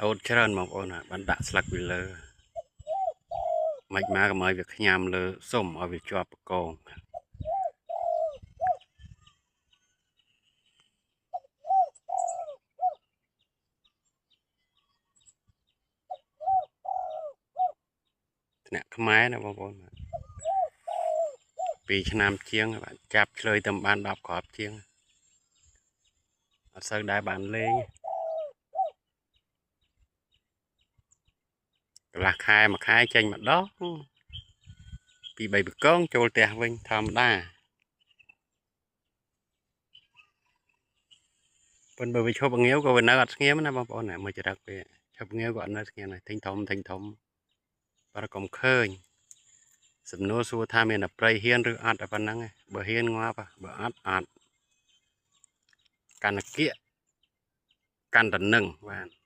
អូតច្រើនបងប្អូនបានដាក់ស្លឹកពីលើមិនមកកុំឲ្យវាខ្ញាំលើសុំឲ្យវាជាប់បកងអ្នកខ្មែរណាបងប្អូន2 ឆ្នាំជាងបាទចាប់ឆ្លើយតែបាន10គ្រាប់ជាងអត់សូវដែរបានលេងកន្លះខែមួយខែចេញម្ដងពី3បកងចូលផ្ទះវិញធម្មតាប៉ុន្តែបើវាឈប់ងាវក៏វានៅអត់ស្ងៀមណាបងប្អូនណាមួយចរិតវាឈប់ងាវក៏អត់នៅស្ងៀមដែរទិញធំបើកុំឃើញសំណួរសួរថាមានអប្រ័យហ៊ានឬអត់តែប៉ុណ្ណឹងបើហ៊ានងាប់បើអត់កាន់តែគៀកកាន់តែនឹងបាទ